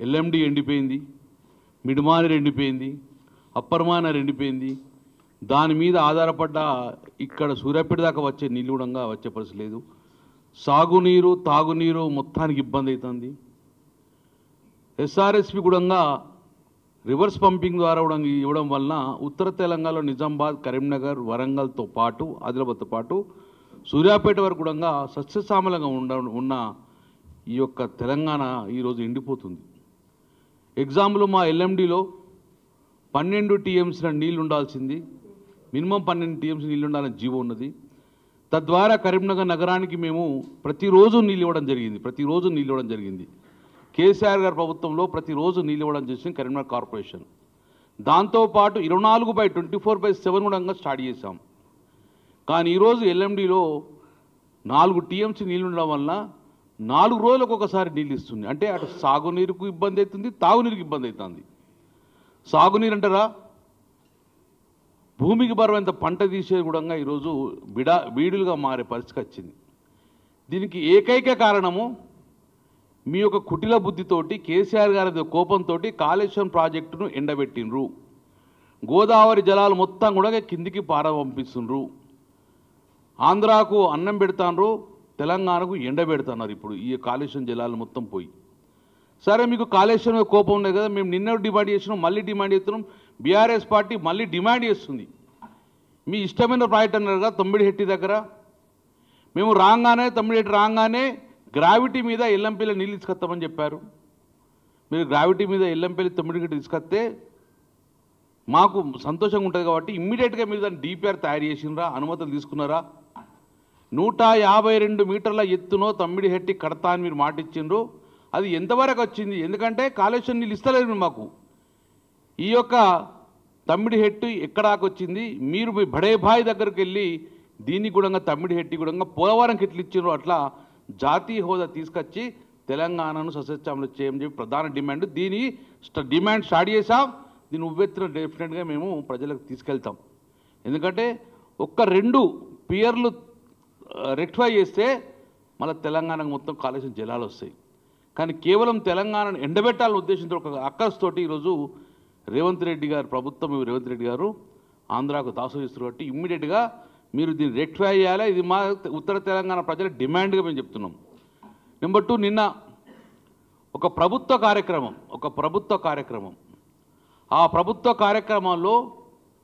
LMD ఎండిపోయింది, మిడ్మానేర్ ఎండిపోయింది, upper Maner ఎండిపోయింది. దాని మీద ఆధారపడ్డ ఇక్కడ సూర్యాపేట దాకా వచ్చే నీళ్ళు కూడా వచ్చే పరిస్థితి లేదు. సాగునీరు తాగునీరు మొత్తానికి ఇబ్బంది అవుతుంది. ఎస్ఆర్ఎస్పి కూడా రివర్స్ పంపింగ్ ద్వారా కూడా ఇవ్వడం వలన ఉత్తర తెలంగాణలో నిజామాబాద్, కరీంనగర్, వరంగల్తో పాటు ఆదిలాబాద్తో పాటు సూర్యాపేట వరకు కూడా సస్యశ్యామలంగా ఉన్న ఈ యొక్క తెలంగాణ ఈరోజు ఎండిపోతుంది. ఎగ్జాంపుల్ మా ఎల్ఎండిలో 12 టీఎంసీల నీళ్ళు ఉండాల్సింది, మినిమం 12 టీఎంసీ నీళ్ళు ఉండాలని జీవో ఉన్నది. తద్వారా కరీంనగర్ నగరానికి మేము ప్రతిరోజు నీళ్ళు ఇవ్వడం జరిగింది. కేసీఆర్ గారి ప్రభుత్వంలో ప్రతిరోజు నీళ్ళు ఇవ్వడం చేసింది కరీంనగర్ కార్పొరేషన్. దాంతోపాటు 24/24/7 కూడా స్టార్ట్ చేశాం. కానీ ఈరోజు ఎల్ఎండిలో 4 టీఎంసీ నీళ్ళు ఉండడం వల్ల 4 రోజులకు ఒకసారి నీళ్ళు ఇస్తుంది. అంటే అటు సాగునీరుకు ఇబ్బంది అవుతుంది, తాగునీరుకు ఇబ్బంది అవుతుంది. సాగునీరు అంటారా, భూమికి బరువైనంత పంట తీసేది కూడా ఈరోజు బీడులుగా మారే పరిస్థితి వచ్చింది. దీనికి ఏకైక కారణము మీ యొక్క కుటిల బుద్ధితోటి, కేసీఆర్ గారి కోపంతో కాళేశ్వరం ప్రాజెక్టును ఎండబెట్టినరు. గోదావరి జలాలు మొత్తం కూడా కిందికి పంపిస్తున్నారు. ఆంధ్రాకు అన్నం పెడతారు, తెలంగాణకు ఎండబెడుతున్నారు. ఇప్పుడు ఈ కాళేశ్వరం జలాలు మొత్తం పోయి, సరే మీకు కాళేశ్వరం కోపం ఉంది కదా, మేము నిన్న డిమాండ్ చేసినాం, మళ్ళీ డిమాండ్ చేస్తున్నాం. బీఆర్ఎస్ పార్టీ మళ్ళీ డిమాండ్ చేస్తుంది. మీ ఇష్టమైన ప్రాజెక్ట్ అన్నారు కదా తొమ్మిడిహెట్టి దగ్గర, మేము తొమ్మిడిహెట్టి రాగానే గ్రావిటీ మీద ఎల్లంపల్లి నీళ్ళు తీసుకొస్తామని చెప్పారు. మీరు గ్రావిటీ మీద ఎల్లంపల్లి తొమ్మిడిహెట్టి తీసుకొస్తే మాకు సంతోషంగా ఉంటుంది కాబట్టి ఇమ్మీడియట్గా మీరు దాన్ని డిపిఆర్ తయారు చేసినరా, అనుమతులు తీసుకున్నారా? 152 మీటర్ల ఎత్తునో తొమ్మిడిహెట్టి కడతా అని మీరు మాట ఇచ్చిండ్రు. అది ఎంతవరకు వచ్చింది? ఎందుకంటే కాళేశ్వరం నీళ్ళు ఇస్తలేదు మాకు. ఈ యొక్క తమ్మిడిహెట్టి ఎక్కడాకు వచ్చింది? మీరు మీ బడేబాయి దగ్గరికి వెళ్ళి దీన్ని కూడా తమ్మిడిహెట్టి కూడా పోలవరంకి ఎట్లు ఇచ్చిండ్రు, అట్లా జాతీయ హోదా తీసుకొచ్చి తెలంగాణను సస్యశ్యామలం చేయమని చెప్పి ప్రధాన డిమాండ్. దీని డిమాండ్ స్టార్ట్ చేసాం. దీన్ని ఉవ్వెత్తున డెఫినెట్గా మేము ప్రజలకు తీసుకెళ్తాం. ఎందుకంటే 1-2 పియర్లు రెక్టిఫై చేస్తే మళ్ళీ తెలంగాణకు మొత్తం కాళేశ్వరం జలాలు వస్తాయి. కానీ కేవలం తెలంగాణను ఎండబెట్టాలనే ఉద్దేశంతో ఒక అక్కస్తోటి ఈరోజు రేవంత్ రెడ్డి గారు ప్రభుత్వం, రేవంత్ రెడ్డి గారు ఆంధ్రాకు దాసు చేస్తారు. కాబట్టి ఇమ్మీడియట్గా మీరు దీన్ని రెక్టిఫై చేయాలి. ఇది మా ఉత్తర తెలంగాణ ప్రజల డిమాండ్గా మేము చెప్తున్నాం. నెంబర్ 2, నిన్న ఒక ప్రభుత్వ కార్యక్రమం ఆ ప్రభుత్వ కార్యక్రమంలో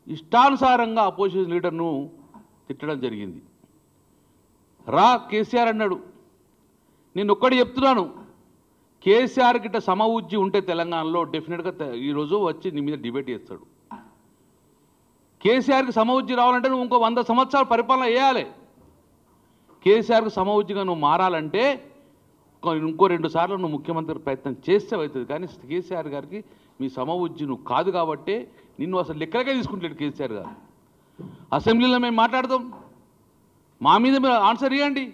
ఇష్టానుసారంగా అపోజిషన్ లీడర్ను తిట్టడం జరిగింది. కేసీఆర్ అన్నాడు. నేను ఒక్కటి చెప్తున్నాను, కేసీఆర్ గిట్ట సమఉజ్జి ఉంటే తెలంగాణలో డెఫినెట్గా ఈరోజు వచ్చి నీ మీద డిబేట్ చేస్తాడు. కేసీఆర్కి సమఉజ్జి రావాలంటే నువ్వు ఇంకో 100 సంవత్సరాలు పరిపాలన చేయాలి. కేసీఆర్కి సమఉజ్జిగా నువ్వు మారాలంటే ఇంకో 2 సార్లు నువ్వు ముఖ్యమంత్రి ప్రయత్నం చేస్తే అవుతుంది. కానీ కేసీఆర్ గారికి మీ సమఉజ్జి నువ్వు కాదు కాబట్టి నిన్ను అసలు లెక్కలకే తీసుకుంటలేడు కేసీఆర్ గారు. అసెంబ్లీలో మేము మాట్లాడదాం, మా మీద మీరు ఆన్సర్ ఇవ్వండి.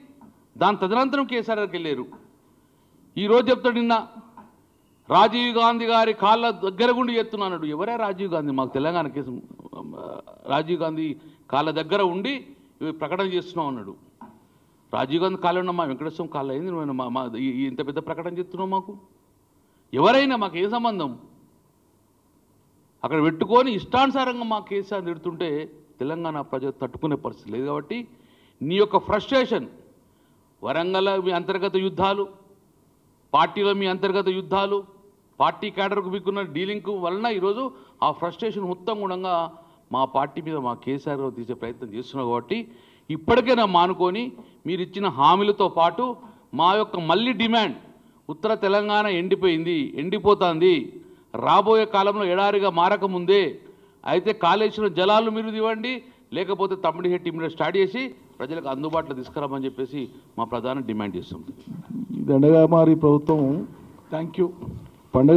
దాని తదనంతరం కేసీఆర్ గారికి వెళ్ళారు. ఈరోజు చెప్తాడు, నిన్న రాజీవ్ గాంధీ గారి కాళ్ళ దగ్గర గుండి చెప్తున్నాడు. ఎవరే రాజీవ్ గాంధీ? మాకు తెలంగాణ కేసు రాజీవ్ గాంధీ కాళ్ళ దగ్గర ఉండి ప్రకటన చేస్తున్నాం అన్నాడు. రాజీవ్ గాంధీ కాళ్ళు ఉన్నా మా వెంకటేశ్వరం కాళ్ళు అయింది, ఇంత పెద్ద ప్రకటన చేస్తున్నావు? మాకు ఎవరైనా మాకు ఏ సంబంధం? అక్కడ పెట్టుకొని ఇష్టానుసారంగా మా కేసీఆర్ తిడుతుంటే తెలంగాణ ప్రజలు తట్టుకునే పరిస్థితి లేదు. కాబట్టి నీ యొక్క ఫ్రస్ట్రేషన్, వరంగల్ మీ అంతర్గత యుద్ధాలు, పార్టీలో మీ అంతర్గత యుద్ధాలు, పార్టీ క్యాడర్కు మీకున్న డీలింగ్ వలన ఈరోజు ఆ ఫ్రస్ట్రేషన్ మొత్తం కూడా మా పార్టీ మీద మా కేసీఆర్ తీసే ప్రయత్నం చేస్తున్నావు. కాబట్టి ఇప్పటికైనా మానుకొని మీరు ఇచ్చిన హామీలతో పాటు మా యొక్క మళ్ళీ డిమాండ్, ఉత్తర తెలంగాణ ఎండిపోతుంది, రాబోయే కాలంలో ఎడారిగా మారకముందే అయితే కాళేశ్వరం జలాలు మీరు ఇవ్వండి, లేకపోతే తమ్మిడిహెట్టి మీద స్టార్ట్ చేసి ప్రజలకు అందుబాటులో తీసుకురామని చెప్పేసి మా ప్రధాన డిమాండ్ చేస్తుంది. దండగా మారి ప్రభుత్వం థ్యాంక్ యూ.